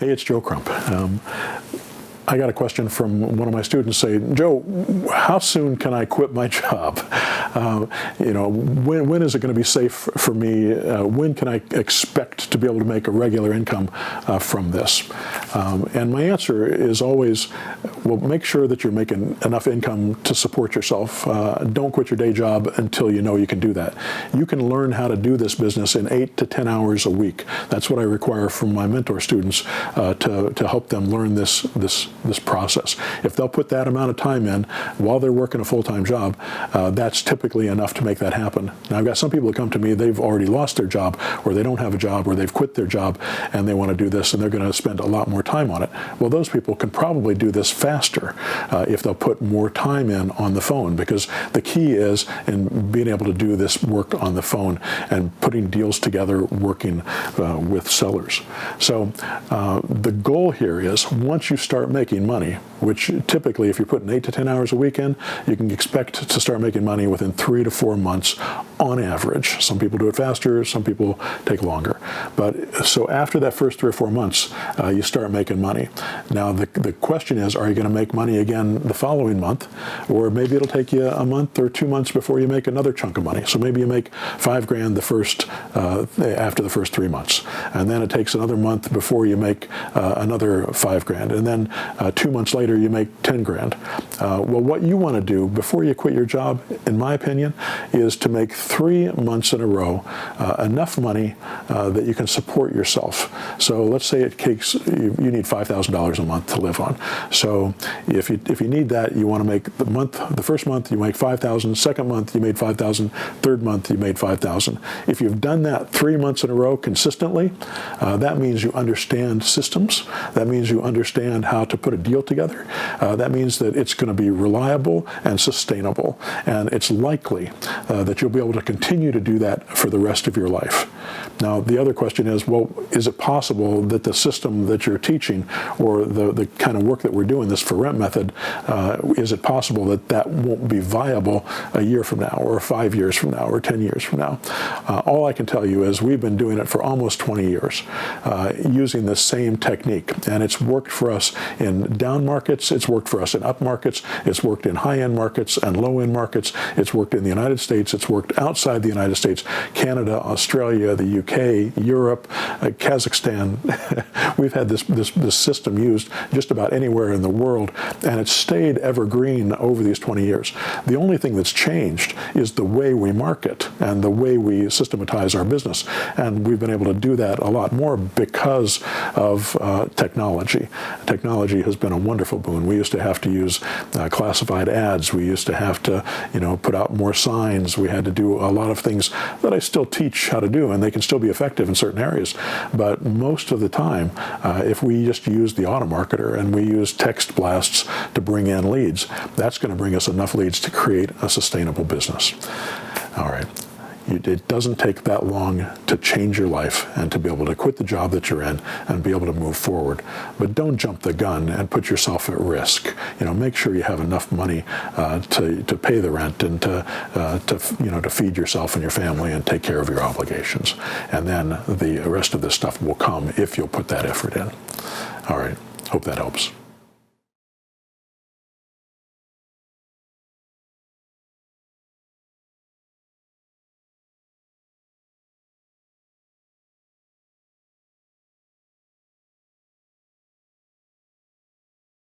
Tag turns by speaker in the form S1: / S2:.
S1: Hey, it's Joe Crump. I got a question from one of my students saying, Joe, how soon can I quit my job? When is it going to be safe for me? When can I expect to be able to make a regular income from this? And my answer is always, well, make sure that you're making enough income to support yourself. Don't quit your day job until you know you can do that. You can learn how to do this business in 8 to 10 hours a week. That's what I require from my mentor students to help them learn this process. If they'll put that amount of time in while they're working a full-time job, that's typically enough to make that happen. Now, I've got some people that come to me, they've already lost their job, or they don't have a job, or they've quit their job, and they want to do this, and they're going to spend a lot more time on it. Well, those people can probably do this faster if they'll put more time in on the phone, because the key is in being able to do this work on the phone and putting deals together, working with sellers. So the goal here is once you start making money, which typically if you're putting 8 to 10 hours a week in, you can expect to start making money within 3 to 4 months on average. Some people do it faster, some people take longer. But so after that first 3 or 4 months, you start making money. Now the question is, are you going to make money again the following month? Or maybe it'll take you a month or 2 months before you make another chunk of money. So maybe you make $5,000 after the first 3 months. And then it takes another month before you make another $5,000. And then 2 months later, you make $10,000. Well, what you want to do before you quit your job, in my opinion, is to make 3 months in a row enough money that you can support yourself. So let's say it takes you need $5,000 a month to live on. So if you need that, you want to make the first month you make $5,000, second month you made $5,000, third month you made $5,000. If you've done that 3 months in a row consistently, that means you understand systems. That means you understand how to put a deal together. That means that it's going to be reliable and sustainable, and it's likely that you'll be able to continue to do that for the rest of your life. Now, the other question is, well, is it possible that the system that you're teaching, or the kind of work that we're doing, this for rent method, is it possible that that won't be viable a year from now, or 5 years from now, or 10 years from now? All I can tell you is we've been doing it for almost 20 years, using the same technique, and it's worked for us in down markets, it's worked for us in up markets, it's worked in high-end markets and low-end markets, it's worked in the United States, it's worked outside the United States, Canada, Australia, the UK, Europe, Kazakhstan. We've had this system used just about anywhere in the world, and it's stayed evergreen over these 20 years. The only thing that's changed is the way we market and the way we systematize our business, and we've been able to do that a lot more because of technology. Technology has been a wonderful boon. We used to have to use classified ads. We used to have to, put out more signs. We had to do a lot of things that I still teach how to do, and they can still be effective in certain areas. But most of the time, if we just use the auto-marketer and we use text blasts to bring in leads, that's going to bring us enough leads to create a sustainable business. All right. It doesn't take that long to change your life and to be able to quit the job that you're in and be able to move forward. But don't jump the gun and put yourself at risk. Make sure you have enough money to pay the rent and to feed yourself and your family and take care of your obligations. And then the rest of this stuff will come if you'll put that effort in. All right. Hope that helps.